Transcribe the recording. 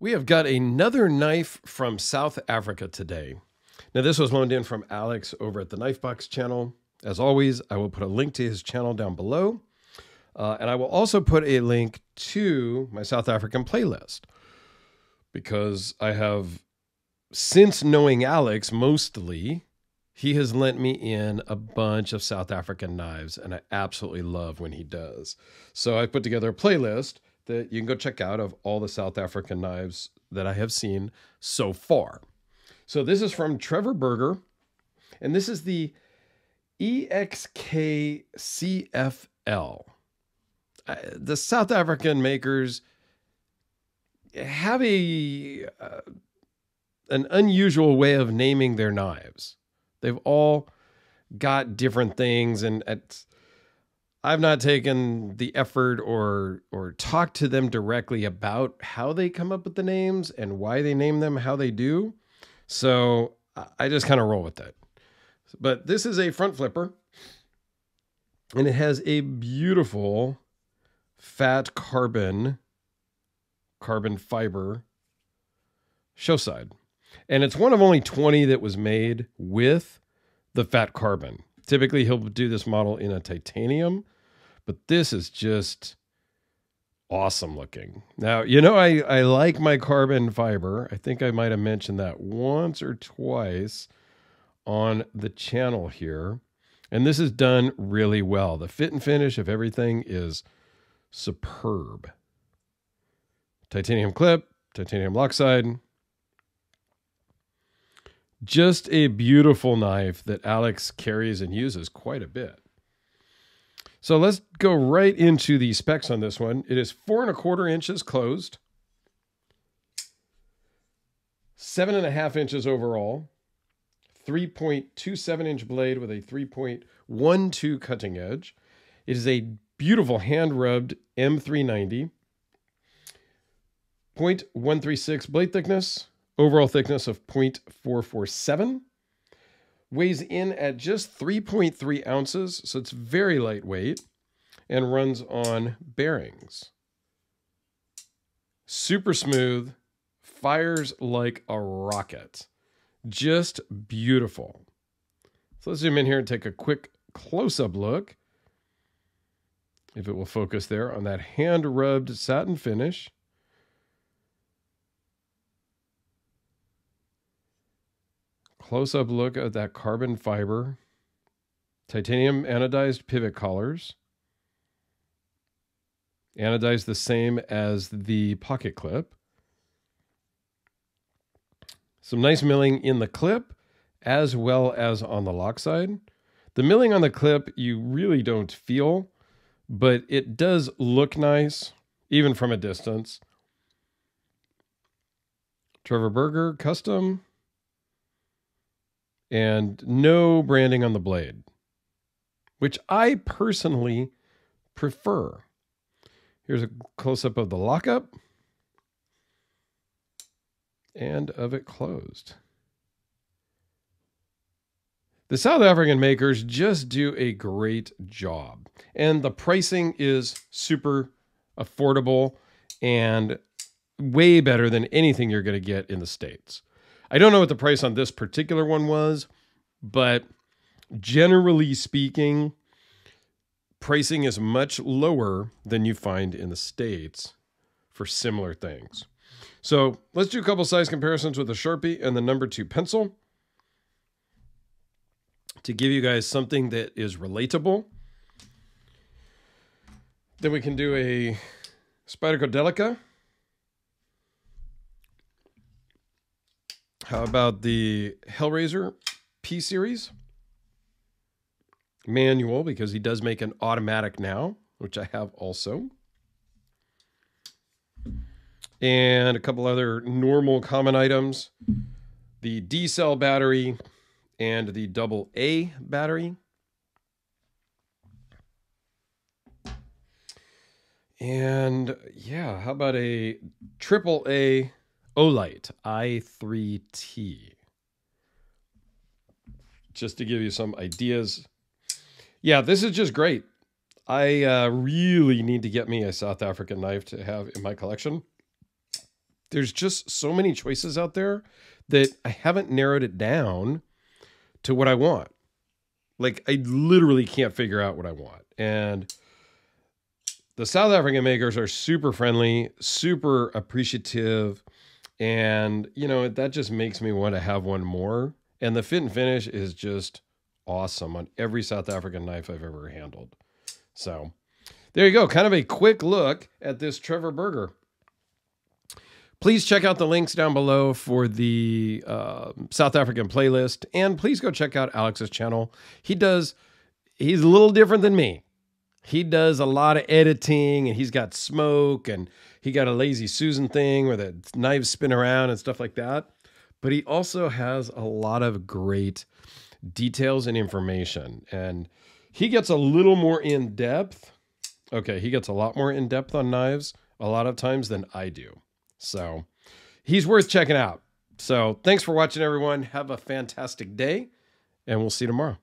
We have got another knife from South Africa today. Now, this was loaned in from Alex over at the Knife Box channel. As always, I will put a link to his channel down below. And I will also put a link to my South African playlist, because I have, since knowing Alex mostly, he has lent me in a bunch of South African knives, and I absolutely love when he does. So I put together a playlist that you can go check out of all the South African knives that I have seen so far. So this is from Trevor Burger, and this is the LEXK CFL. The South African makers have an unusual way of naming their knives. They've all got different things, and I've not taken the effort or talked to them directly about how they come up with the names and why they name them how they do. So I just kind of roll with that. But this is a front flipper, and it has a beautiful fat carbon fiber show side. And it's one of only 20 that was made with the fat carbon. Typically, he'll do this model in a titanium, but this is just awesome looking. Now, you know, I like my carbon fiber. I think I might have mentioned that once or twice on the channel here. And this is done really well. The fit and finish of everything is superb. Titanium clip, titanium lock side. Just a beautiful knife that Alex carries and uses quite a bit. So let's go right into the specs on this one. It is 4 1/4 inches closed, 7 1/2 inches overall, 3.27 inch blade with a 3.12 cutting edge. It is a beautiful hand rubbed M390, 0.136 blade thickness, overall thickness of 0.447. Weighs in at just 3.3 ounces, so it's very lightweight, and runs on bearings. Super smooth, fires like a rocket. Just beautiful. So let's zoom in here and take a quick close-up look, if it will focus there, on that hand-rubbed satin finish. Close-up look at that carbon fiber. Titanium anodized pivot collars. Anodized the same as the pocket clip. Some nice milling in the clip as well as on the lock side. The milling on the clip you really don't feel, but it does look nice, even from a distance. Trevor Burger custom. And no branding on the blade, which I personally prefer. Here's a close-up of the lockup and of it closed. The South African makers just do a great job, and the pricing is super affordable and way better than anything you're going to get in the States. I don't know what the price on this particular one was, but generally speaking, pricing is much lower than you find in the States for similar things. So let's do a couple size comparisons with the Sharpie and the number 2 pencil to give you guys something that is relatable. Then we can do a Spyderco Delica. How about the Hellraiser P-Series? Manual, because he does make an automatic now, which I have also. And a couple other normal common items. The D-cell battery and the AA battery. And yeah, how about a AAA Olight i3T, just to give you some ideas. Yeah, this is just great. I really need to get me a South African knife to have in my collection. There's just so many choices out there that I haven't narrowed it down to what I want. Like, I literally can't figure out what I want. And the South African makers are super friendly, super appreciative. And, you know, that just makes me want to have one more. And the fit and finish is just awesome on every South African knife I've ever handled. So there you go. Kind of a quick look at this Trevor burger. Please check out the links down below for the South African playlist. And please go check out Alex's channel. He's a little different than me. He does a lot of editing, and he's got smoke, and he got a Lazy Susan thing where the knives spin around and stuff like that. But he also has a lot of great details and information. And he gets a little more in depth. Okay, he gets a lot more in depth on knives a lot of times than I do. So he's worth checking out. So thanks for watching, everyone. Have a fantastic day, and we'll see you tomorrow.